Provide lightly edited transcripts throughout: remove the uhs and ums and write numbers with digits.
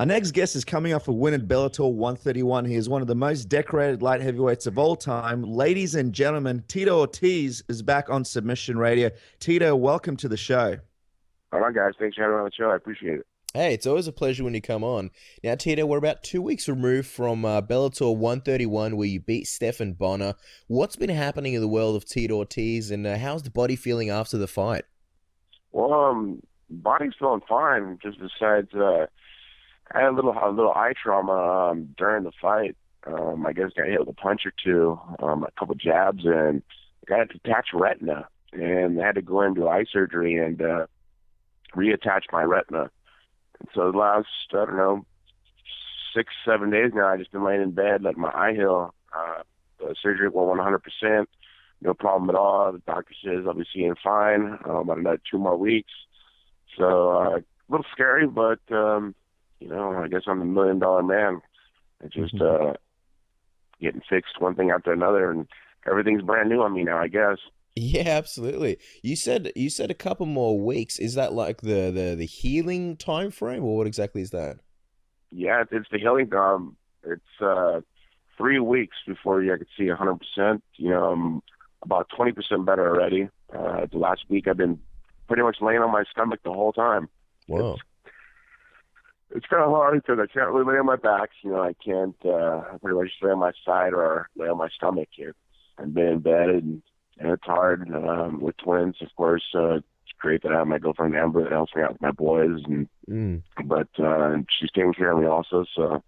Our next guest is coming off a win at Bellator 131. He is one of the most decorated light heavyweights of all time. Ladies and gentlemen, Tito Ortiz is back on Submission Radio. Tito, welcome to the show. All right, guys. Thanks for having me on the show. I appreciate it. Hey, it's always a pleasure when you come on. Now, Tito, we're about 2 weeks removed from Bellator 131, where you beat Stephan Bonnar. What's been happening in the world of Tito Ortiz, and how's the body feeling after the fight? Well, body's feeling fine. Just besides, I had a little eye trauma during the fight. I guess got hit with a punch or two, a couple jabs, and I got a detached retina, and I had to go into eye surgery and reattach my retina. And so the last, 6-7 days now, I just been laying in bed, letting my eye heal. The surgery went 100%, no problem at all. The doctor says I'll be seeing fine about another 2 more weeks. So a little scary, but I guess I'm the $1 million man. I just getting fixed one thing after another, and everything's brand new on me now, I guess. Yeah, absolutely. You said a couple more weeks. Is that like the healing time frame, or what exactly is that? Yeah, it's the healing. It's 3 weeks before I could see 100%. I'm about 20% better already. The last week I've been pretty much laying on my stomach the whole time. Wow. It's kind of hard because I can't really lay on my back. I can't pretty much lay on my side or lay on my stomach here. I've been in bed and it's hard with twins, of course. It's great that I have my girlfriend Amber that helps me out with my boys, but she's taking care of me also. So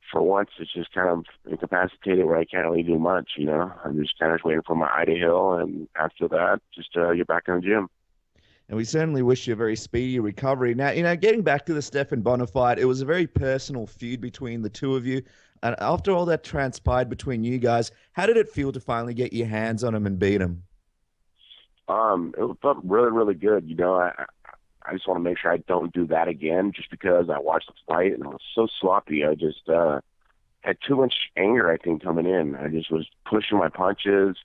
for once, it's just kind of incapacitated where I can't really do much. I'm just kind of waiting for my eye to heal, and after that, just get back in the gym. And we certainly wish you a very speedy recovery. Now, getting back to the Stephan Bonnar fight, it was a very personal feud between the two of you. And after all that transpired between you guys, how did it feel to finally get your hands on him and beat him? It felt really, really good. I just want to make sure I don't do that again, just because I watched the fight and I was so sloppy. I just had too much anger, I think, coming in. I just was pushing my punches.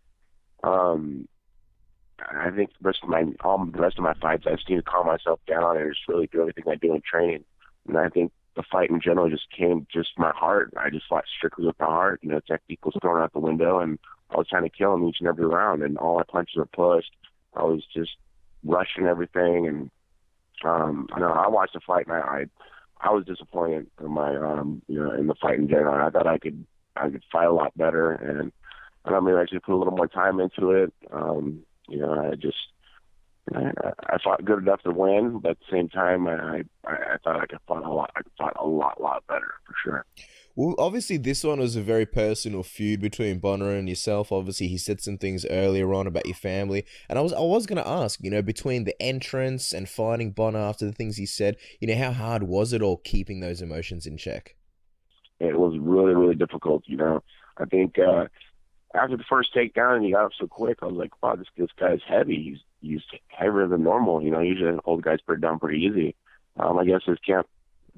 I think the rest of my fights, I just need to calm myself down and just really do everything I do in training. And I think the fight in general just came my heart. I just fought strictly with my heart. Technique was thrown out the window, and I was trying to kill him each and every round, and all my punches were pushed. I was just rushing everything, and I watched the fight, and I was disappointed in my in the fight in general. I thought I could fight a lot better, and maybe I should put a little more time into it. I fought good enough to win, but at the same time, I thought I could fight a lot better, for sure. Well, obviously, this one was a very personal feud between Bonnar and yourself. Obviously, he said some things earlier on about your family, and I was going to ask, between the entrance and fighting Bonnar after the things he said, how hard was it all keeping those emotions in check? It was really, really difficult. I think after the first takedown and he got up so quick, I was like, wow, this guy's heavy. He's heavier than normal. Usually old guys put it down pretty easy. I guess his camp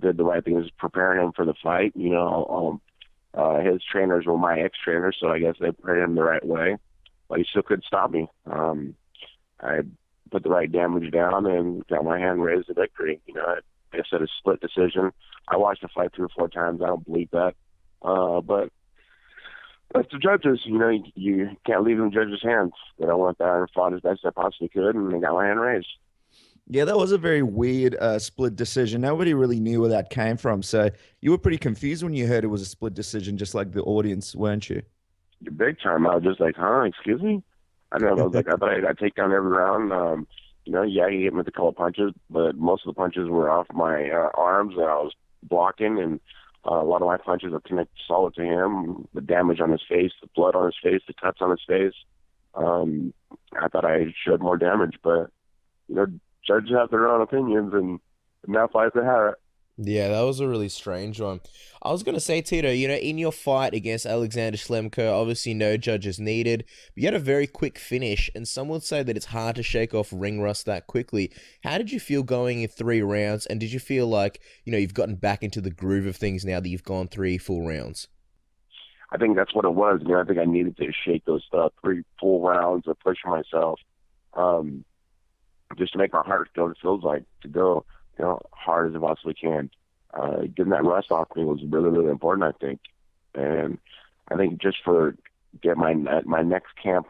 did the right thing, is preparing him for the fight. His trainers were my ex-trainers, so I guess they prepared him the right way. But he still couldn't stop me. I put the right damage down and got my hand raised to victory. I said a split decision. I watched the fight 3 or 4 times. I don't believe that. But that's the judges. You can't leave them judges' hands. But I went there and fought as best I possibly could, and I got my hand raised. Yeah, that was a very weird split decision. Nobody really knew where that came from. So you were pretty confused when you heard it was a split decision, just like the audience, weren't you? Big time. I was just like, huh, excuse me? I don't know. I was like, I thought I'd take down every round. He hit me with a couple of punches, but most of the punches were off my arms that I was blocking, and a lot of my punches are connected solid to him. The damage on his face, the blood on his face, the cuts on his face. I thought I showed more damage, but, judges have their own opinions, and that fights they have it. Yeah, that was a really strange one. I was going to say, Tito, in your fight against Alexander Schlemko, obviously no judges needed, but you had a very quick finish, and some would say that it's hard to shake off ring rust that quickly. How did you feel going in 3 rounds, and did you feel like, you've gotten back into the groove of things now that you've gone 3 full rounds? I think that's what it was. I think I needed to shake those 3 full rounds of pushing myself. Just to make my heart go, it feels like, to go, hard as it possibly can. getting that rust off me was really, really important, I think. And I think just for get my next camp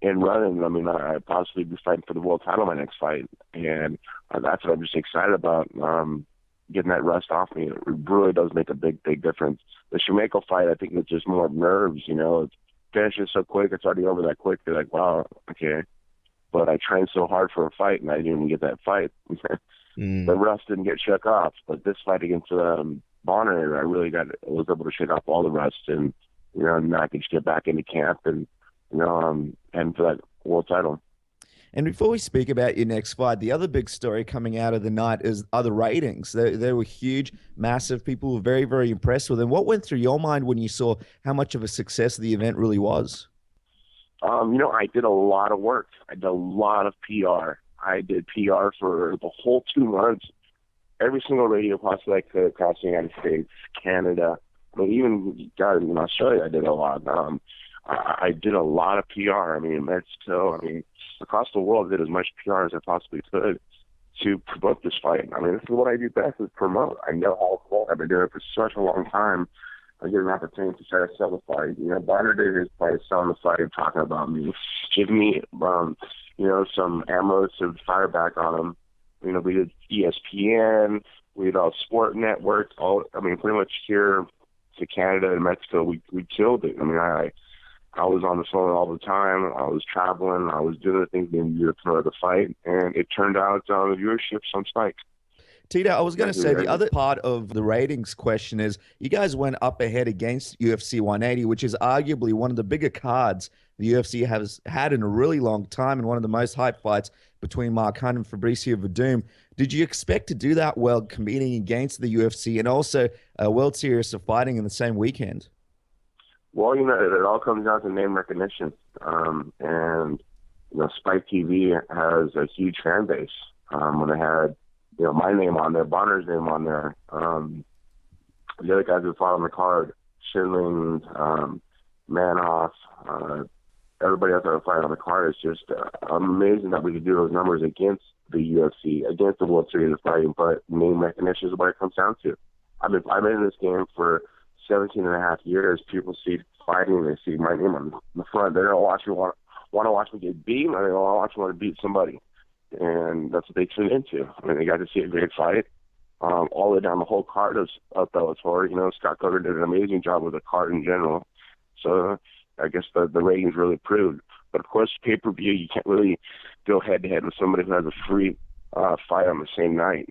in running, I mean, I'd possibly be fighting for the world title my next fight. And that's what I'm just excited about, getting that rust off me. It really does make a big, big difference. The Shumako fight, I think it's just more nerves, It finishes so quick, it's already over that quick. They're like, wow, okay. But I trained so hard for a fight, and I didn't even get that fight. The rust didn't get shook off. But this fight against Bonnar, I really was able to shake off all the rust, and now I can just get back into camp and and for that world title. And before we speak about your next fight, the other big story coming out of the night are the ratings. They were huge, massive. People were very, very impressed with them. What went through your mind when you saw how much of a success the event really was? I did a lot of work. I did a lot of PR. I did PR for the whole 2 months. Every single radio possible I could across the United States, Canada, even in Australia, I did a lot. I did a lot of PR. Mexico. Across the world, I did as much PR as I possibly could to promote this fight. This is what I do best, is promote. I know how it's going. I've been doing it for such a long time. I get an opportunity to try to sell the fight. Bonnar did his part of selling the fight and talking about me, giving me, some ammo to fire back on him. We did ESPN, we did all sport networks, pretty much here to Canada and Mexico, we killed it. I was on the phone all the time. I was traveling. I was doing the things being to promote the fight, and it turned out the viewership's on spike. Tito, I was going to say the other part of the ratings question is you guys went up ahead against UFC 180, which is arguably one of the bigger cards the UFC has had in a really long time and one of the most hyped fights between Mark Hunt and Fabricio Verdum. Did you expect to do that well competing against the UFC and also a World Series of Fighting in the same weekend? Well, it all comes down to name recognition. And Spike TV has a huge fan base. When they had my name on there, Bonnar's name on there. The other guys who fought on the card, Schindling, Manoff, everybody else that was fighting on the card, is just amazing that we could do those numbers against the UFC, against the World Series of Fighting. But name recognition is what it comes down to. I've been in this game for 17 and a half years. People see fighting, they see my name on the front. They don't want to watch me get beat, or they don't want to beat somebody. And that's what they tune into. They got to see a great fight. All the way down the whole card of Bellator. Scott Coker did an amazing job with the card in general. So I guess the ratings really proved. But of course, pay-per-view, you can't really go head-to-head with somebody who has a free fight on the same night.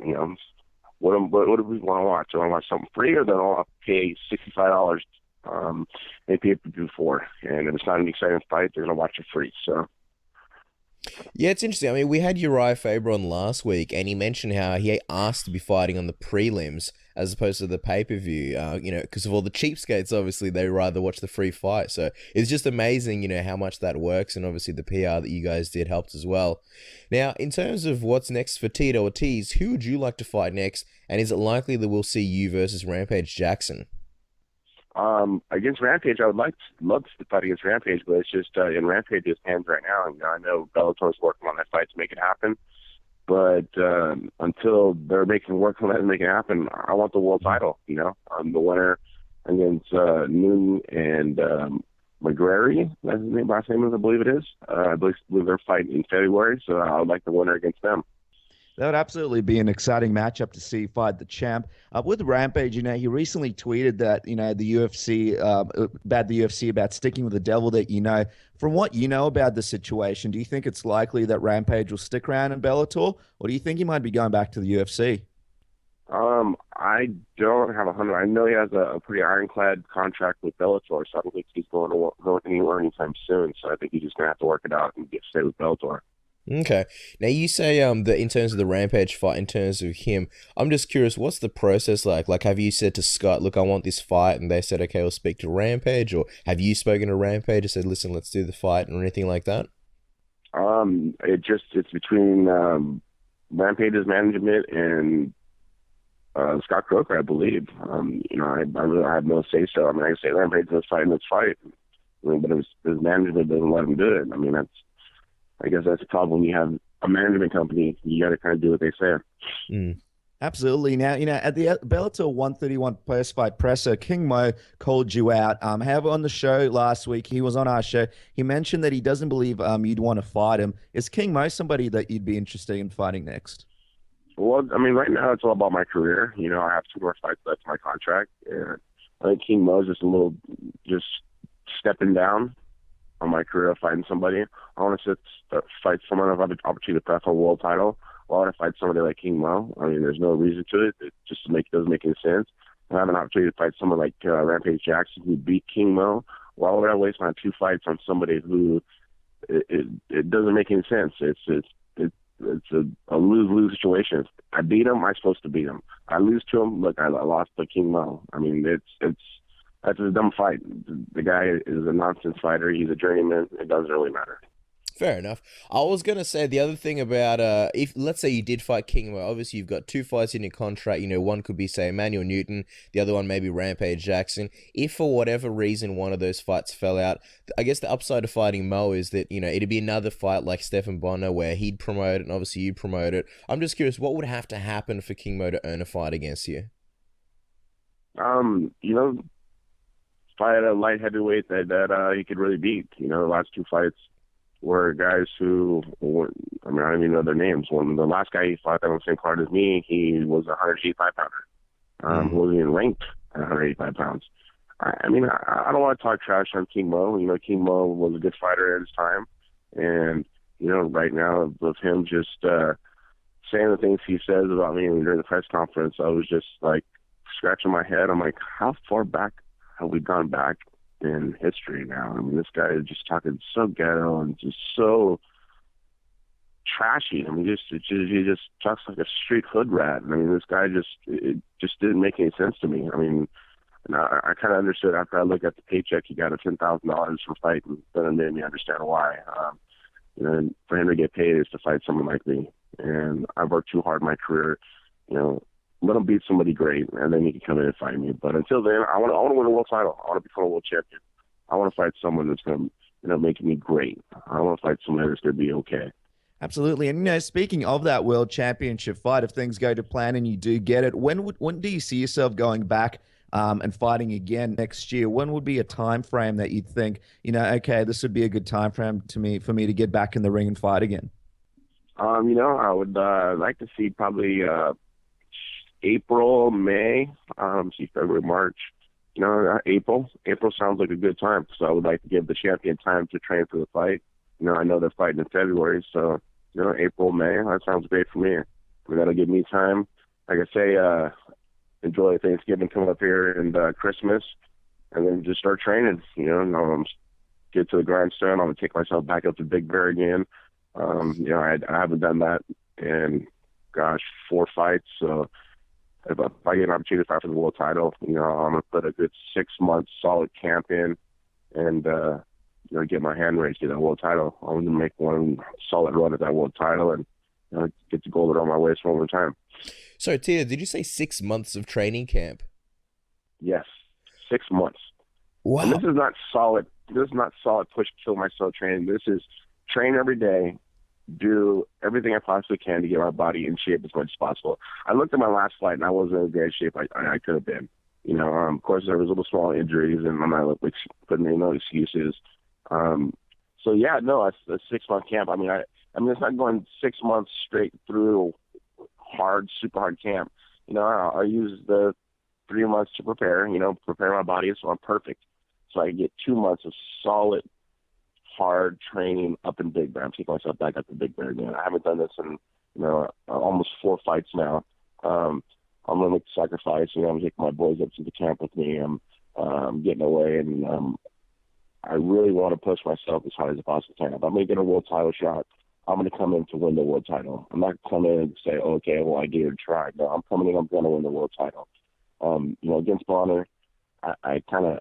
What do we want to watch? Do I want to watch something free, or do I want to pay $65 they pay-per-view for? And if it's not an exciting fight, they're going to watch it free. So. Yeah, it's interesting. We had Uriah Faber on last week, and he mentioned how he asked to be fighting on the prelims as opposed to the pay-per-view, because of all the cheapskates, obviously, they rather watch the free fight. So it's just amazing, how much that works, and obviously the PR that you guys did helped as well. Now, in terms of what's next for Tito Ortiz, who would you like to fight next, and is it likely that we'll see you versus Rampage Jackson? Against Rampage, I would love to fight against Rampage, but it's just in Rampage's hands right now. And I know Bellator's working on that fight to make it happen, but until they're making work on that and make it happen, I want the world title. I'm the winner against Noon and McGrary. That's his name, last name, I believe it is. I believe they're fighting in February, so I would like the winner against them. That would absolutely be an exciting matchup to see fight the champ. With Rampage, he recently tweeted that, the UFC, about sticking with the devil that From what you know about the situation, do you think it's likely that Rampage will stick around in Bellator, or do you think he might be going back to the UFC? I don't have 100. I know he has a pretty ironclad contract with Bellator, so I don't think he's going anywhere anytime soon. So I think he's just going to have to work it out and stay with Bellator. Okay. Now you say that in terms of the Rampage fight, in terms of him, I'm just curious, what's the process like? Like, have you said to Scott, look, I want this fight, and they said, okay, we'll speak to Rampage, or have you spoken to Rampage and said, listen, let's do the fight, or anything like that? It's between Rampage's management and Scott Coker, I believe. I have no say so. I can say Rampage is fighting this fight, but his management doesn't let him do it. I guess that's the problem when you have a management company. You got to kind of do what they say. Absolutely. Now, at the Bellator 131 post-fight presser, King Mo called you out. However, on the show last week, he was on our show. He mentioned that he doesn't believe you'd want to fight him. Is King Mo somebody that you'd be interested in fighting next? Well, I mean, right now it's all about my career. I have 2 more fights left in my contract, and I think King Mo is just stepping down on my career of fighting somebody. I want to fight someone. I've had the opportunity to prep for a world title. Why would I fight somebody like King Mo? I mean, there's no reason to it. It just doesn't make any sense. I have an opportunity to fight someone like Rampage Jackson who beat King Mo. Why would I waste my 2 fights on somebody who it doesn't make any sense? It's a lose-lose situation. I beat him, I'm supposed to beat him. I lose to him, look, I lost to King Mo. I mean, that's a dumb fight. The guy is a nonsense fighter. He's a journeyman. It doesn't really matter. Fair enough. I was gonna say the other thing about if let's say you did fight King Mo, obviously you've got 2 fights in your contract. One could be say Emmanuel Newton, the other one maybe Rampage Jackson. If for whatever reason one of those fights fell out, I guess the upside of fighting Mo is that it'd be another fight like Stephan Bonnar where he'd promote it and obviously you'd promote it. I'm just curious, what would have to happen for King Mo to earn a fight against you? Fight at a light heavyweight that he could really beat. The last 2 fights were guys who I don't even know their names. When the last guy he fought that was the same card as me, he was a 185 pounder. Who wasn't even ranked at 185 pounds. I don't want to talk trash on King Mo. King Mo was a good fighter at his time. And, right now with him just saying the things he says about me during the press conference, I was just like scratching my head. I'm like, how far back have we gone back in history now? I mean, this guy is just talking so ghetto and just so trashy. I mean, he just talks like a street hood rat. I mean, this guy it just didn't make any sense to me. I mean, I kind of understood after I looked at the paycheck he got of $10,000 for fighting. Then it made me understand why. For him to get paid is to fight someone like me. And I've worked too hard in my career. Let him beat somebody great, and then he can come in and fight me. But until then, I want to win a world title. I want to become a world champion. I want to fight someone that's going to, make me great. I want to fight someone that's going to be okay. Absolutely. And, speaking of that world championship fight, if things go to plan and you do get it, when do you see yourself going back and fighting again next year? When would be a time frame that you'd think, okay, this would be a good time frame for me to get back in the ring and fight again? I would like to see probably April, May, see February, March. April sounds like a good time. So I would like to give the champion time to train for the fight. I know they're fighting in February, so April, May, that sounds great for me. That'll give me time. Like I say, enjoy Thanksgiving coming up here and Christmas, and then just start training. Get to the grindstone. I'm gonna take myself back up to Big Bear again. I haven't done that in 4 fights. So if I get an opportunity to fight for the world title, I'm gonna put a good 6 months solid camp in, and get my hand raised to that world title. I'm gonna make one solid run at that world title and get the gold around my waist one more time. So, Tito, did you say 6 months of training camp? Yes, 6 months. Wow. And this is not solid. This is not solid push kill myself training. This is train every day, do everything I possibly can to get my body in shape as much as possible. I looked at my last fight and I wasn't in great shape I could have been. Of course there was little small injuries and I'm not putting in no excuses. So yeah, no, it's a 6 month camp. I mean, it's not going 6 months straight through super hard camp. I use the 3 months to prepare my body so I'm perfect. So I get 2 months of solid, hard training up in Big Bear. I'm taking myself back up to Big Bear again. I haven't done this in, almost 4 fights now. I'm going to make the sacrifice. I'm taking my boys up to the camp with me. I'm getting away, and I really want to push myself as hard as I possibly can. If I'm going to get a world title shot, I'm going to come in to win the world title. I'm not coming in and say, okay, well, I gave it a try. No, I'm coming in, I'm going to win the world title. Against Bonnar, I kind of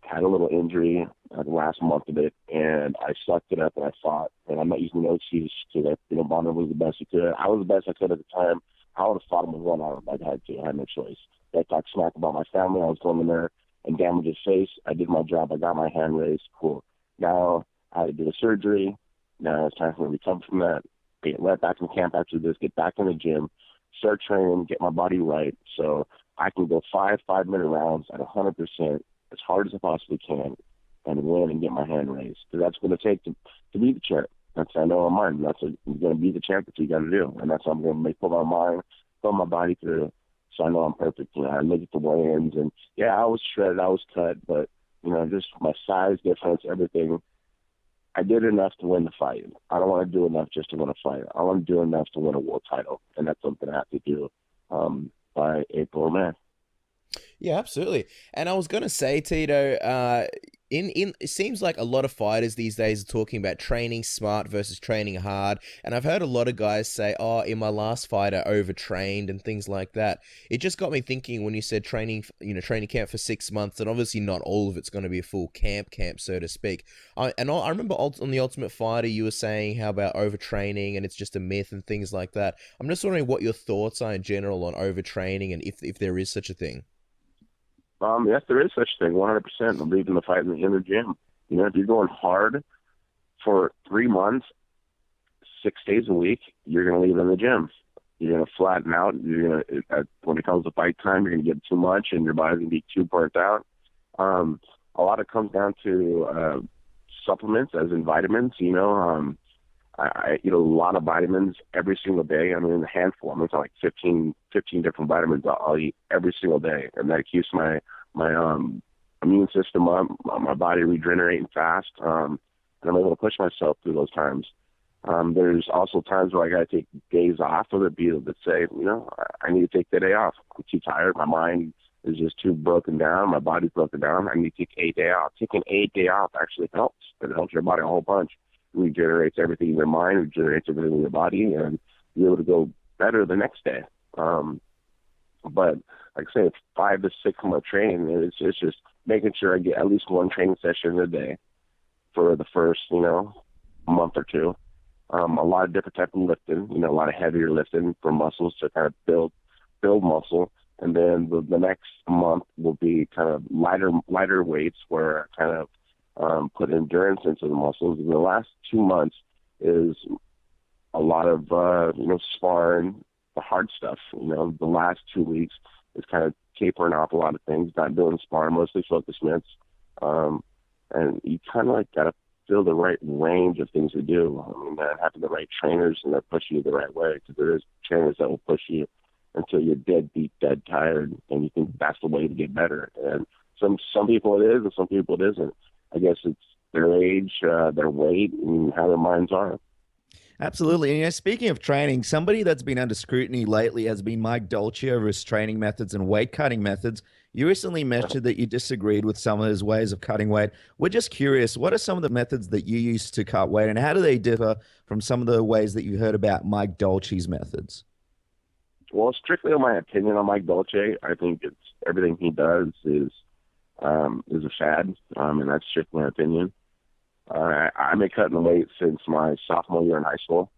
had a little injury the last month of it, and I sucked it up and I fought. And I'm not using no excuse to that. Bonnar was the best he could. I was the best I could at the time. I would have fought him with 1 arm if I had to. I had no choice. I talked smack about my family. I was going in there and damage his face. I did my job. I got my hand raised. Cool. Now I had to do the surgery. Now it's time for me to recover from that. Get right back in camp after this. Get back in the gym. start training, get my body right, so I can go 5 5-minute rounds at 100% as hard as I possibly can, and win and get my hand raised. Because that's what it takes to be the champ. That's I know in my mind. That's going to be the champ. That's what you got to do, and that's what I'm going to put my mind, put my body through. So I know I'm perfect. You know, I look at the weigh-ins, and yeah, I was shredded, I was cut, but you know, just my size difference, everything. I did enough to win the fight. I don't want to do enough just to win a fight. I want to do enough to win a world title, and that's something I have to do by April or May. Yeah, absolutely. And I was gonna say, Tito, it seems like a lot of fighters these days are talking about training smart versus training hard. And I've heard a lot of guys say, "Oh, in my last fight, I overtrained," and things like that. It just got me thinking when you said training, training camp for 6 months, and obviously not all of it's going to be a full camp, so to speak. I remember on the Ultimate Fighter, you were saying how about overtraining and it's just a myth and things like that. I'm just wondering what your thoughts are in general on overtraining and if there is such a thing. Yes, there is such a thing, 100%. I'm leaving the fight in the gym. You know, if you're going hard for 3 months, 6 days a week, you're going to leave in the gym. You're going to flatten out. When it comes to fight time, you're going to get too much, and your body's going to be too burnt out. A lot of it comes down to supplements, as in vitamins. You know, I eat a lot of vitamins every single day. I mean, a handful. I mean, it's like 15 different vitamins I'll eat every single day. And that keeps my immune system up, my body regenerating fast. And I'm able to push myself through those times. There's also times where I got to take days off, whether it be that say, you know, I need to take the day off. I'm too tired. My mind is just too broken down. My body's broken down. I need to take a day off. Taking a day off actually helps. It helps your body a whole bunch. Regenerates everything in your mind, regenerates everything in your body, and you're able to go better the next day. But like I say, it's 5 to 6 month training. It's just making sure I get at least one training session a day for the first, month or two. A lot of different type of lifting, a lot of heavier lifting for muscles to kind of build muscle. And then the next month will be kind of lighter weights where I kind of put endurance into the muscles. And the last 2 months is a lot of, sparring, the hard stuff. The last 2 weeks is kind of tapering off a lot of things, not doing sparring, mostly focus mitts. And you kind of like got to feel the right range of things to do. I mean, having the right trainers and they're pushing you the right way, because there is trainers that will push you until you're dead beat, dead tired, and you think that's the way to get better. And some people it is, and some people it isn't. I guess it's their age, their weight, and how their minds are. Absolutely. And speaking of training, somebody that's been under scrutiny lately has been Mike Dolce over his training methods and weight cutting methods. You recently mentioned that you disagreed with some of his ways of cutting weight. We're just curious, what are some of the methods that you use to cut weight, and how do they differ from some of the ways that you heard about Mike Dolce's methods? Well, strictly in my opinion on Mike Dolce, I think it's everything he does is a fad, and that's strictly my opinion. I've been cutting the weight since my sophomore year in high school,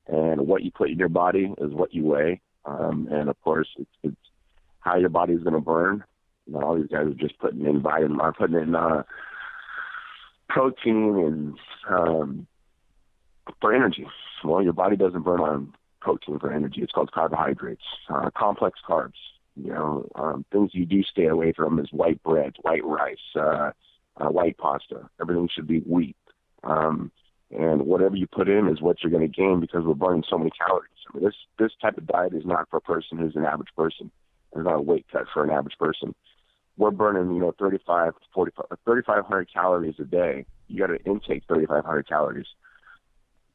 and what you put in your body is what you weigh, and of course it's how your body's going to burn. All these guys are just putting in protein and for energy. Well, your body doesn't burn on protein for energy. It's called carbohydrates, complex carbs. Things you do stay away from is white bread, white rice, white pasta. Everything should be wheat. And whatever you put in is what you're going to gain, because we're burning so many calories. I mean, this type of diet is not for a person who's an average person. It's not a weight cut for an average person. We're burning, 3,500 calories a day. You got to intake 3,500 calories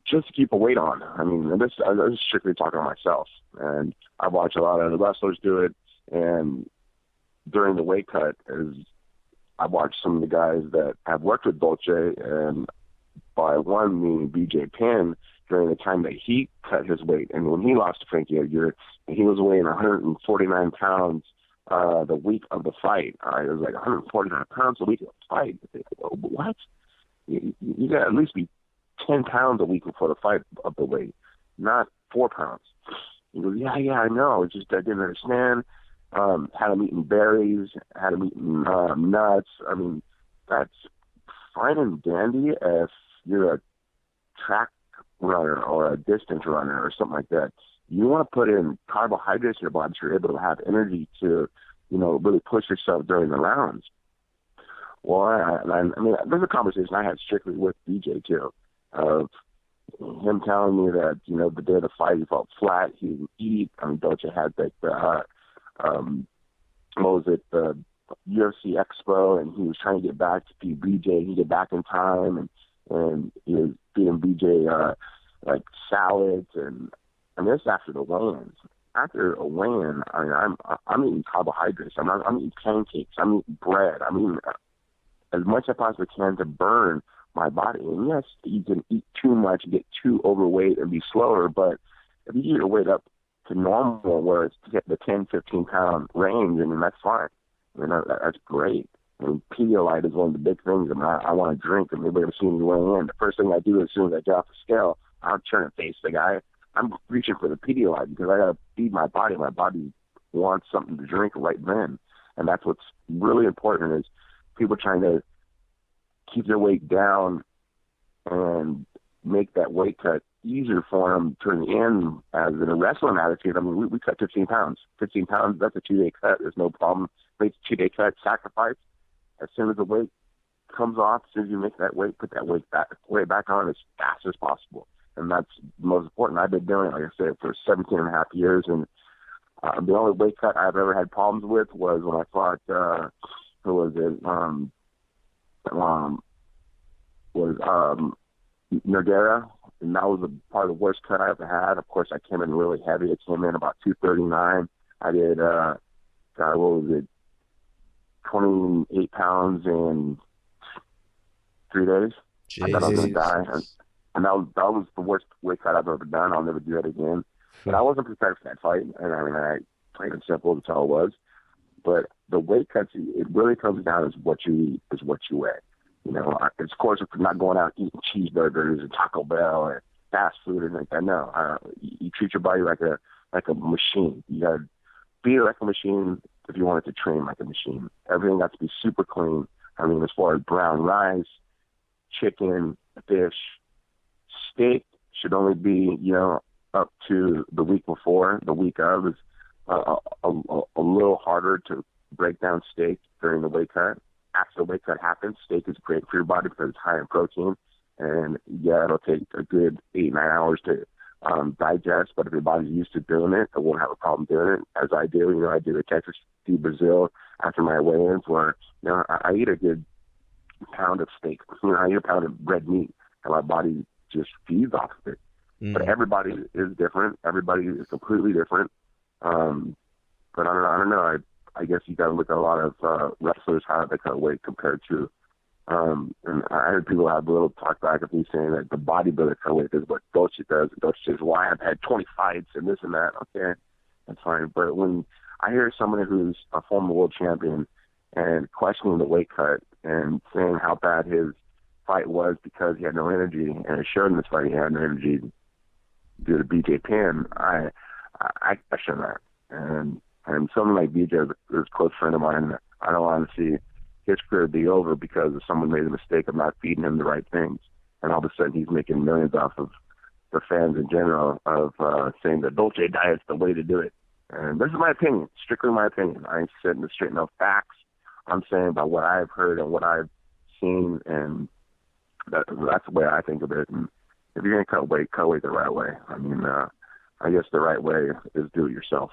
just to keep a weight on. I mean, this is strictly talking to myself. And I've watched a lot of the wrestlers do it. And during the weight cut, I've watched some of the guys that have worked with Dolce, and by one meaning BJ Penn, during the time that he cut his weight. And when he lost to Frankie Edgar, he was weighing 149 pounds the week of the fight. It was like 149 pounds a week of the fight. What? You got to at least be 10 pounds a week before the fight of the weight, not 4 pounds. He goes, yeah, I know. It's just I didn't understand. Had him eating berries, had him eating nuts. I mean, that's fine and dandy if you're a track runner or a distance runner or something like that. you want to put in carbohydrates in your body so you're able to have energy to, really push yourself during the rounds. Well, I mean, there's a conversation I had strictly with BJ too, of him telling me that, the day of the fight he felt flat, he didn't eat. I mean, Dolce had the UFC Expo, and he was trying to get back to beat BJ. He get back in time, and he was feeding BJ like salads, and this after the weigh-ins. After a weigh-in, I mean, I'm eating carbohydrates. I'm eating pancakes. I'm eating bread. I'm eating as much as I possibly can to burn my body. And yes, you can eat too much, get too overweight, and be slower. But if you get your weight up to normal, where it's the 10, 15-pound range, I mean, that's fine. I mean, that's great. I mean, Pedialyte is one of the big things. I mean, I want to drink. If anybody ever seen me weigh in, the first thing I do as soon as I get off the scale, I'll turn and face the guy. I'm reaching for the Pedialyte because I got to feed my body. My body wants something to drink right then. And that's what's really important is people trying to keep their weight down and make that weight cut easier for them toward the end. As in a wrestling attitude, I mean, we cut 15 pounds. 15 pounds, that's a 2-day cut. There's no problem. It's a 2-day cut, sacrifice. As soon as the weight comes off, as soon as you make that weight, put that weight back on as fast as possible. And that's the most important. I've been doing it, like I said, for 17 and a half years. And the only weight cut I've ever had problems with was when I fought, Nogueira, and that was part of the worst cut I ever had. Of course, I came in really heavy. I came in about 239. I did, 28 pounds in 3 days. Jeez. I thought I was going to die. And that was the worst weight cut I've ever done. I'll never do that again. But I wasn't prepared for that fight. And I mean, I played it simple. That's all it was. But the weight cuts, it really comes down as what you eat, is what you weigh. Of course, if you're not going out eating cheeseburgers and Taco Bell and fast food and like that, no. You treat your body like a machine. You got to be like a machine if you want it to train like a machine. Everything got to be super clean. I mean, as far as brown rice, chicken, fish, steak should only be, up to the week before. The week of is a little harder to break down steak during the weight cut. After the weight cut happens, steak is great for your body because it's high in protein. And yeah, it'll take a good 8-9 hours to digest, but if your body's used to doing it, it won't have a problem doing it. As I do, I do the Texas to Brazil after my weigh-ins where, I eat a good pound of steak. I eat a pound of red meat, and my body just feeds off of it. But everybody is different. Everybody is completely different. But I don't know. I guess you got to look at a lot of wrestlers, how they cut weight compared to, and I heard people have a little talk back of me saying that the bodybuilder cut weight is what Dolce does. And Dolce says, why I've had 20 fights and this and that. Okay, that's fine. But when I hear someone who's a former world champion and questioning the weight cut and saying how bad his fight was because he had no energy, and it showed in this fight he had no energy due to BJ Penn, I question that. And someone like BJ is a close friend of mine. I don't want to see his career be over because someone made a mistake of not feeding him the right things. And all of a sudden he's making millions off of the fans in general of saying the Dolce diet's the way to do it. And this is my opinion, strictly my opinion. I ain't sitting to straighten out facts. I'm saying about what I've heard and what I've seen, and that's the way I think of it. And if you're going to cut weight the right way. I mean, I guess the right way is do it yourself.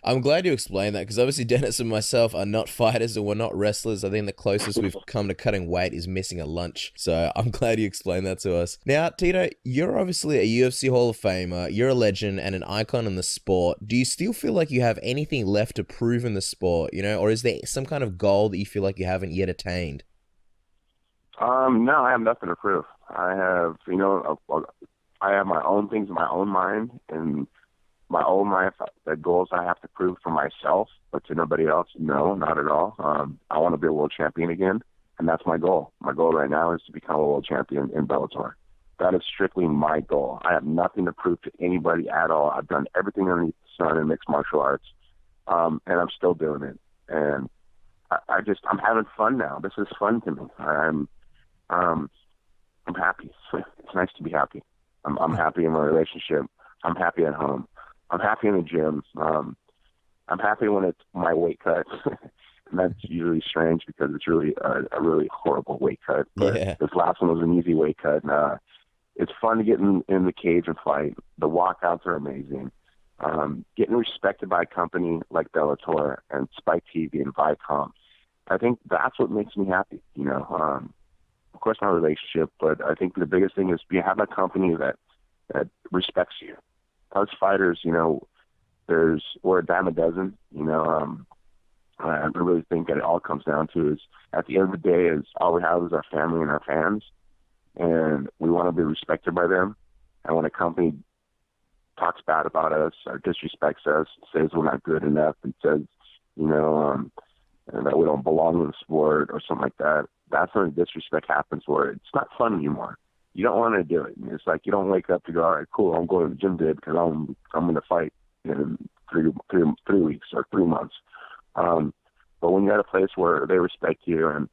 I'm glad you explained that because obviously Dennis and myself are not fighters and we're not wrestlers. I think the closest we've come to cutting weight is missing a lunch. So I'm glad you explained that to us. Now, Tito, you're obviously a UFC Hall of Famer. You're a legend and an icon in the sport. Do you still feel like you have anything left to prove in the sport, or is there some kind of goal that you feel like you haven't yet attained? No, I have nothing to prove. I have, I have my own things in my own mind and my own life, the goals I have to prove for myself, but to nobody else, no, not at all. I want to be a world champion again, and that's my goal. My goal right now is to become a world champion in Bellator. That is strictly my goal. I have nothing to prove to anybody at all. I've done everything underneath the sun in mixed martial arts, and I'm still doing it. And I'm having fun now. This is fun to me. I'm happy. It's nice to be happy. I'm happy in my relationship. I'm happy at home. I'm happy in the gym. I'm happy when it's my weight cut. And that's usually strange because it's really a really horrible weight cut. But this last one was an easy weight cut. And, it's fun to get in the cage and fight. The walkouts are amazing. Getting respected by a company like Bellator and Spike TV and Viacom, I think that's what makes me happy. You know, of course, my relationship, but I think the biggest thing is you have a company that respects you. Us fighters, you know, we're a dime a dozen. You know, I really think that it all comes down to is at the end of the day is all we have is our family and our fans, and we want to be respected by them. And when a company talks bad about us or disrespects us, says we're not good enough, and says, you know, and that we don't belong in the sport or something like that, that's when the disrespect happens where it's not fun anymore. You don't want to do it. It's like you don't wake up to go, all right, cool, I'm going to the gym today because I'm going to fight in three weeks or 3 months. But when you're at a place where they respect you and,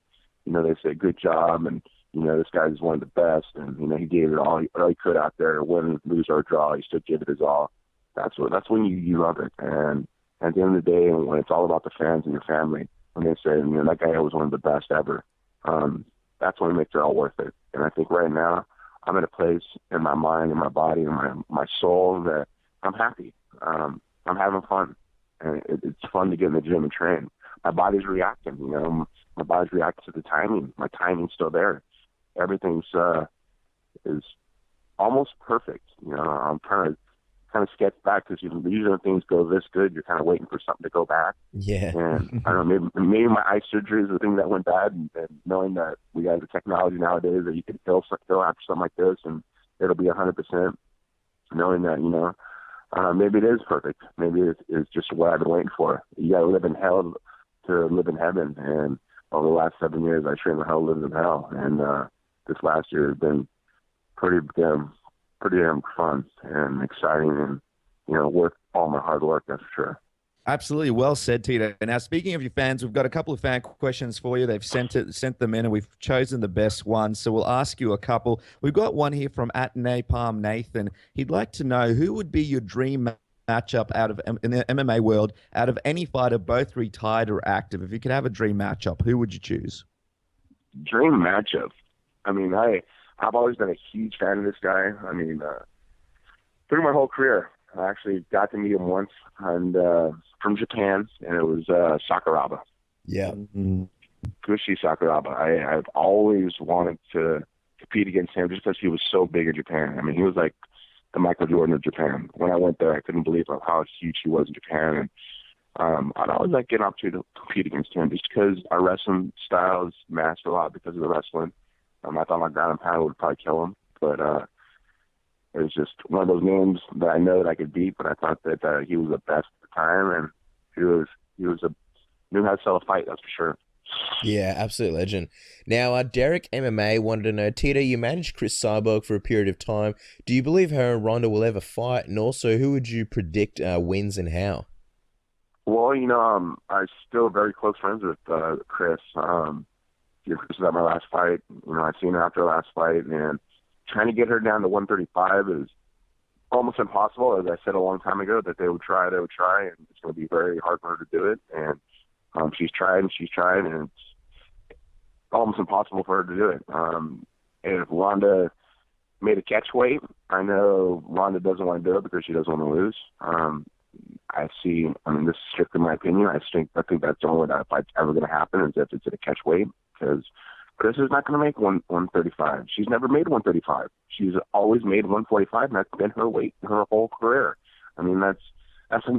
you know, they say good job and, you know, this guy's one of the best and, you know, he gave it all he could out there, win, lose, or draw, he still gave it his all. That's when you love it. And at the end of the day, when it's all about the fans and your family, when they say, you know, that guy was one of the best ever, that's when it makes it all worth it. And I think right now I'm at a place in my mind and my body and my soul that I'm happy. I'm having fun. And it's fun to get in the gym and train. My body's reacting, you know. My body's reacting to the timing. My timing's still there. Everything's is almost perfect. You know, I'm trying to kind of sketch back because usually when things go this good, you're kind of waiting for something to go back. Yeah. And I don't know, maybe my eye surgery is the thing that went bad, and knowing that we got the technology nowadays that you can fill after something like this and it'll be 100%. Knowing that, you know, maybe it is perfect. Maybe it's just what I've been waiting for. You got to live in hell to live in heaven. And over the last 7 years, I trained in hell, lived in hell. And this last year has been pretty damn fun and exciting, and, you know, worth all my hard work, that's for sure. Absolutely. Well said, Tito. Now, speaking of your fans, we've got a couple of fan questions for you. They've sent them in, and we've chosen the best ones. So we'll ask you a couple. We've got one here from @Napalm Nathan. He'd like to know who would be your dream matchup in the MMA world out of any fighter, both retired or active. If you could have a dream matchup, who would you choose? Dream matchup. I mean, I've always been a huge fan of this guy. I mean, through my whole career, I actually got to meet him once, and from Japan, and it was Sakuraba. Yeah. Gushi Sakuraba. I've always wanted to compete against him just because he was so big in Japan. I mean, he was like the Michael Jordan of Japan. When I went there, I couldn't believe how huge he was in Japan. And I'd always like get an opportunity to compete against him just because our wrestling styles matched a lot because of the wrestling. I thought my ground and pound would probably kill him, but it was just one of those names that I know that I could beat. But I thought that he was the best at the time, and he knew how to sell a fight. That's for sure. Yeah, absolute legend. Now, Derek MMA wanted to know, Tito, you managed Chris Cyborg for a period of time. Do you believe her and Ronda will ever fight? And also, who would you predict wins and how? Well, you know, I'm still very close friends with Chris. Chris was at my last fight. You know, I seen her after her last fight, and trying to get her down to 135 is almost impossible. As I said a long time ago, that they would try, and it's going to be very hard for her to do it. And she's tried, and it's almost impossible for her to do it. If Ronda made a catch weight, I know Ronda doesn't want to do it because she doesn't want to lose. This is strictly my opinion. I think that's the only way that fight's ever going to happen is if it's at a catch weight, because Chris is not going to make 135. She's never made 135. She's always made 145, and that's been her weight her whole career. I mean, that's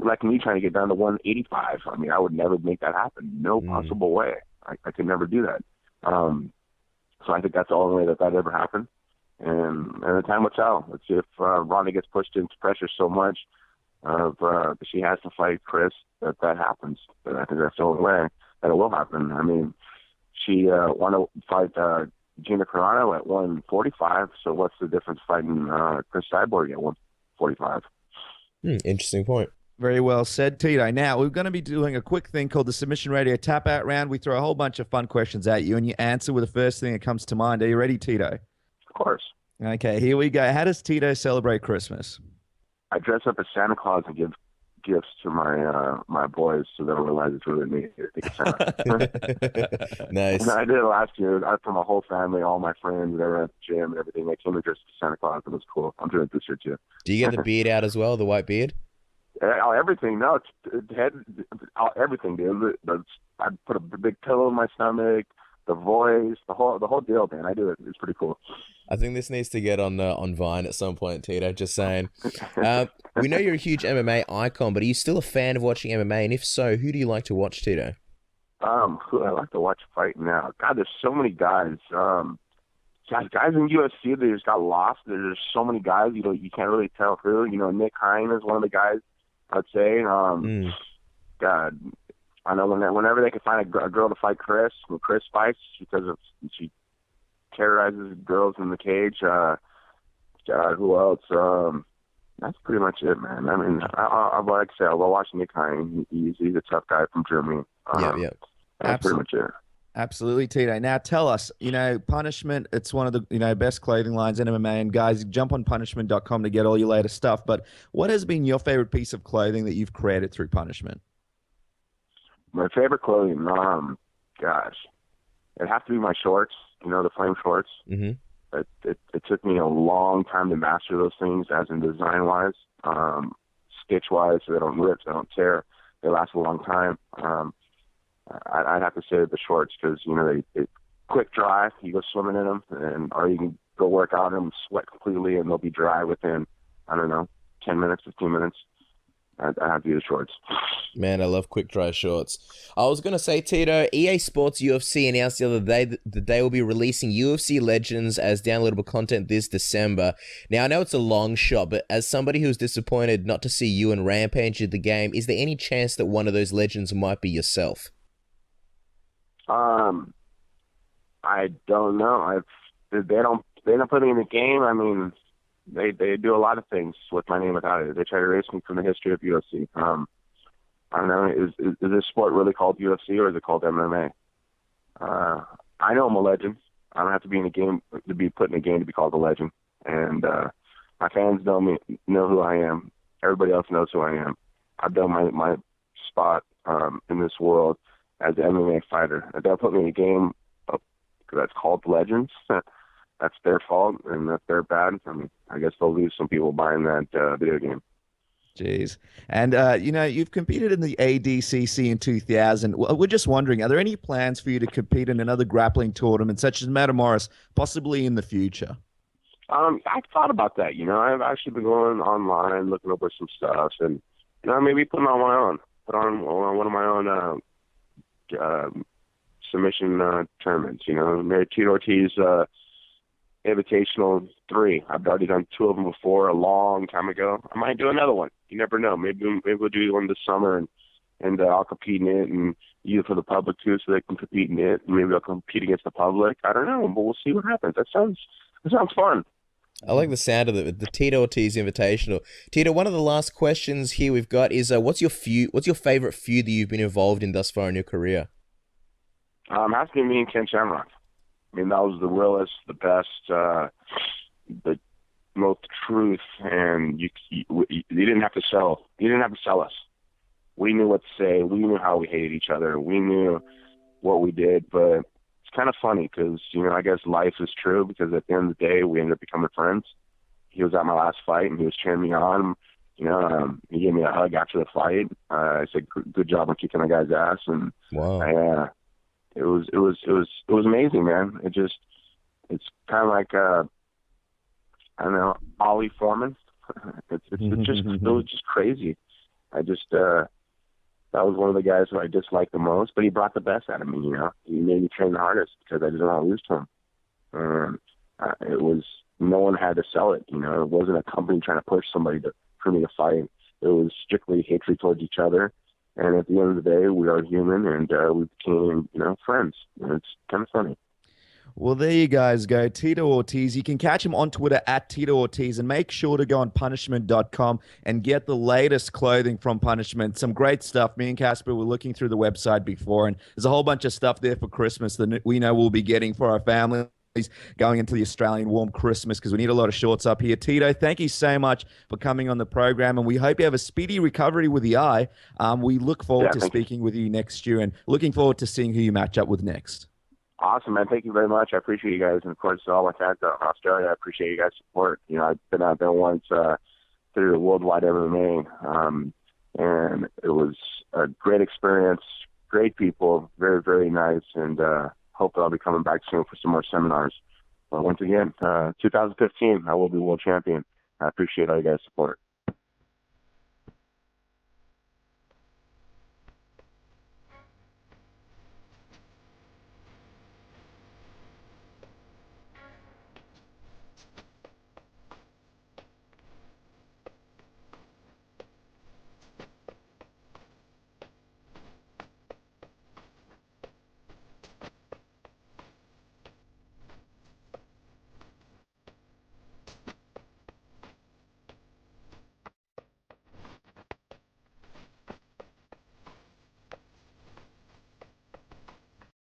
like me trying to get down to 185. I mean, I would never make that happen. No possible way. I could never do that. So I think that's the only way that ever happened. And the time will tell. Let's see if Ronda gets pushed into pressure so much that she has to fight Chris, that happens. But I think that's the only way that it will happen. I mean, she wanted to fight Gina Carano at 145, so what's the difference fighting Chris Cyborg at 145? Interesting point. Very well said, Tito. Now, we're going to be doing a quick thing called the Submission Radio Tap Out Round. We throw a whole bunch of fun questions at you, and you answer with the first thing that comes to mind. Are you ready, Tito? Of course. Okay, here we go. How does Tito celebrate Christmas? I dress up as Santa Claus and give gifts to my boys so they'll realize it's really me. I think it's Santa. Nice. And I did it last year. For my whole family, all my friends, they were at the gym and everything. They came and dressed as Santa Claus. It was cool. I'm doing it this year too. Do you get the beard out as well, the white beard? Everything. No, everything, dude. I put a big pillow in my stomach. The voice, the whole deal, man. I do it. It's pretty cool. I think this needs to get on Vine at some point, Tito. Just saying. We know you're a huge MMA icon, but are you still a fan of watching MMA? And if so, who do you like to watch, Tito? Who I like to watch fight now. God, there's so many guys. Guys in UFC that just got lost. There's so many guys. You can't really tell who. Nick Hine is one of the guys. I'd say. God. I know whenever they can find a girl to fight Chris, when Chris fights, because she terrorizes girls in the cage. God, who else? That's pretty much it, man. I mean, I like I say, I'll watch Nick Hine. He's a tough guy from Germany. Yeah. That's pretty much it. Absolutely, Tito. Now tell us, Punishment, it's one of the, best clothing lines in MMA, and guys, jump on punishment.com to get all your latest stuff. But what has been your favorite piece of clothing that you've created through Punishment? My favorite clothing, gosh, it'd have to be my shorts, the flame shorts. Mm-hmm. It took me a long time to master those things, as in design-wise, stitch-wise, so they don't rip, so they don't tear. They last a long time. I'd have to say the shorts because, they quick dry. You go swimming in them, or you can go work out in them, sweat completely, and they'll be dry within, 10 minutes, 15 minutes. I have to use shorts. Man, I love quick dry shorts. I was going to say, Tito, EA Sports UFC announced the other day that they will be releasing UFC Legends as downloadable content this December. Now, I know it's a long shot, but as somebody who's disappointed not to see you and Rampage in the game, is there any chance that one of those legends might be yourself? I don't know. They don't put me in the game. I mean, they do a lot of things with my name without it. They try to erase me from the history of UFC. I don't know. Is this sport really called UFC or is it called MMA? I know I'm a legend. I don't have to be in a game to be put in a game to be called a legend. And my fans know who I am. Everybody else knows who I am. I've done my spot in this world as an MMA fighter. If they'll put me in a game that's called Legends, that's their fault and that's their bad. I mean, I guess they'll lose some people buying that video game. Jeez. And, you've competed in the ADCC in 2000. We're just wondering, are there any plans for you to compete in another grappling tournament such as Metamoris, possibly in the future? I've thought about that. I've actually been going online, looking over some stuff, and, maybe putting on my own. Put on one of my own submission tournaments. Maybe Tito Ortiz Invitational 3. I've already done 2 of them before a long time ago. I might do another one. You never know. Maybe we'll do one this summer, and I'll compete in it, and use it for the public too, so they can compete in it. And maybe I'll compete against the public. I don't know, but we'll see what happens. That sounds fun. I like the sound of the Tito Ortiz Invitational. Tito, one of the last questions here we've got is, what's your favorite feud that you've been involved in thus far in your career? Has to be me and Ken Shamrock. I mean, that was the realest, the best, the most truth, and you didn't have to sell. You didn't have to sell us. We knew what to say. We knew how we hated each other. We knew what we did, but it's kind of funny because, I guess life is true because at the end of the day, we ended up becoming friends. He was at my last fight, and he was cheering me on. He gave me a hug after the fight. I said, "Good job on kicking that guy's ass," and wow. It was amazing, man. It's kind of like I don't know, Ollie Foreman. It was just crazy. That was one of the guys who I disliked the most, but he brought the best out of me. He made me train the hardest because I didn't want to lose to him. It was no one had to sell it. It wasn't a company trying to push somebody for me to fight. It was strictly hatred towards each other. And at the end of the day, we are human, and we became, friends. It's kind of funny. Well, there you guys go. Tito Ortiz. You can catch him on Twitter at Tito Ortiz, and make sure to go on punishment.com and get the latest clothing from Punishment. Some great stuff. Me and Casper were looking through the website before, and there's a whole bunch of stuff there for Christmas that we know we'll be getting for our family. He's going into the Australian warm Christmas because we need a lot of shorts up here. Tito, thank you so much for coming on the program, and we hope you have a speedy recovery with the eye. We look forward to speaking with you next year and looking forward to seeing who you match up with next. Awesome, man. Thank you very much. I appreciate you guys. And, of course, all my fans out in Australia, I appreciate you guys' support. You know, I've been out there once through the Worldwide MMA, and it was a great experience, great people, very, very nice, and hopefully I'll be coming back soon for some more seminars. But once again, 2015, I will be world champion. I appreciate all you guys' support.